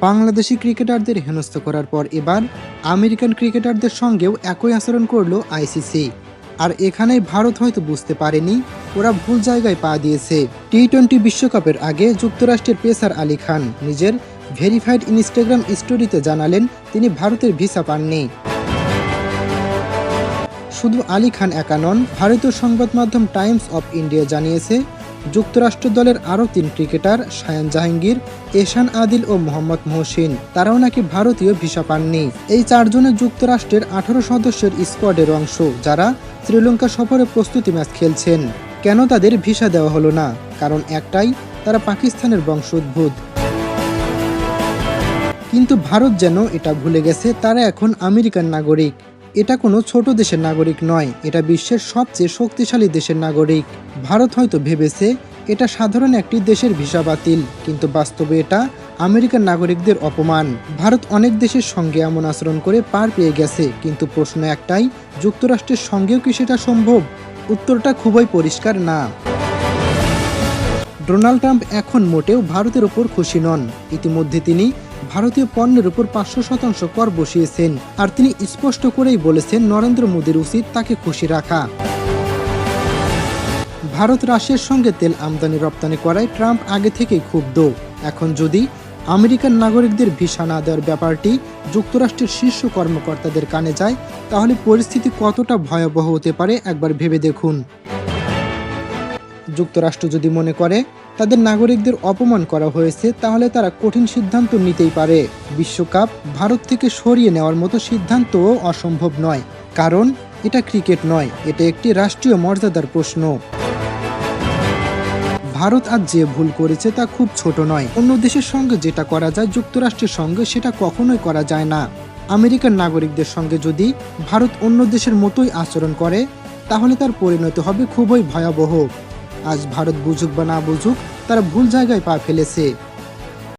বাংলাদেশি ক্রিকেটারদের হেনস্থা করার পর এবার আমেরিকান ক্রিকেটারদের সঙ্গেও একই আচরণ করল আইসিসি। আর এখানেই ভারত হয়তো বুঝতে পারেনি ওরা ভুল জায়গায় পা দিয়েছে। টি-20 বিশ্বকাপের আগে যুক্তরাষ্ট্রের পেসার আলী খান নিজের ভেরিফাইড ইনস্টাগ্রাম স্টোরিতে জানালেন তিনি ভারতের ভিসা পাননি। শুধু আলী খান একা নন, ভারতীয় সংবাদ মাধ্যম টাইমস অফ ইন্ডিয়া জানিয়েছে যুক্তরাষ্ট্র দলের আরও 3 ক্রিকেটার শায়ান জাহাঙ্গীর, এহসান আদিল ও মোহাম্মদ মহসিন তারাও নাকি ভারতীয় ভিসা পাননি। এই 4 জনের যুক্তরাষ্ট্রের 18 সদস্যের স্কোয়াডের অংশ, যারা শ্রীলঙ্কা সফরে প্রস্তুতি ম্যাচ খেলছেন। কেন তাদের ভিসা দেওয়া হলো না? কারণ একটাই, তারা পাকিস্তানের বংশোদ্ভূত। কিন্তু ভারত যেন এটা ভুলে গেছে তারা এখন আমেরিকান নাগরিক। এটা কোনো ছোট দেশের নাগরিক নয়, এটা বিশ্বের সবচেয়ে শক্তিশালী দেশের নাগরিক। ভারত হয়তো ভেবেছে এটা সাধারণ একটি দেশের ভিসা বাতিল, কিন্তু বাস্তবে এটা আমেরিকান নাগরিকদের অপমান। ভারত অনেক দেশের সঙ্গে এমন আচরণ করে পার পেয়ে গেছে, কিন্তু প্রশ্ন একটাই, যুক্তরাষ্ট্রের সঙ্গেও কি সেটা সম্ভব? উত্তরটা খুবই পরিষ্কার, না। ডোনাল্ড ট্রাম্প এখন মোটেও ভারতের ওপর খুশি নন। ইতিমধ্যে তিনি ভারতীয় পণ্যের উপর 500% কর বসিয়েছেন, আর তিনি স্পষ্ট করেই বলেছেন নরেন্দ্র মোদীর উচিত তাকে খুশি রাখা। ভারত রাশিয়ার সঙ্গে তেল আমদানি রপ্তানি করায় ট্রাম্প আগে থেকেই ক্ষুব্ধ। এখন যদি আমেরিকান নাগরিকদের ভিসা না দেওয়ার ব্যাপারটি যুক্তরাষ্ট্রের শীর্ষ কর্মকর্তাদের কানে যায়, তাহলে পরিস্থিতি কতটা ভয়াবহ হতে পারে একবার ভেবে দেখুন। যুক্তরাষ্ট্র যদি মনে করে তাদের নাগরিকদের অপমান করা হয়েছে, তাহলে তারা কঠিন সিদ্ধান্ত নিতেই পারে। বিশ্বকাপ ভারত থেকে সরিয়ে নেওয়ার মতো সিদ্ধান্তও অসম্ভব নয়, কারণ এটা ক্রিকেট নয়, এটা একটি রাষ্ট্রীয় মর্যাদার প্রশ্ন। ভারত আজ যে ভুল করেছে তা খুব ছোট নয়। অন্য দেশের সঙ্গে যেটা করা যায় যুক্তরাষ্ট্রের সঙ্গে সেটা কখনোই করা যায় না। আমেরিকান নাগরিকদের সঙ্গে যদি ভারত অন্য দেশের মতোই আচরণ করে, তাহলে তার পরিণতি হবে খুবই ভয়াবহ। আজ ভারত বুঝুক বা না বুঝুক, তারা ভুল জায়গায় পা ফেলেছে।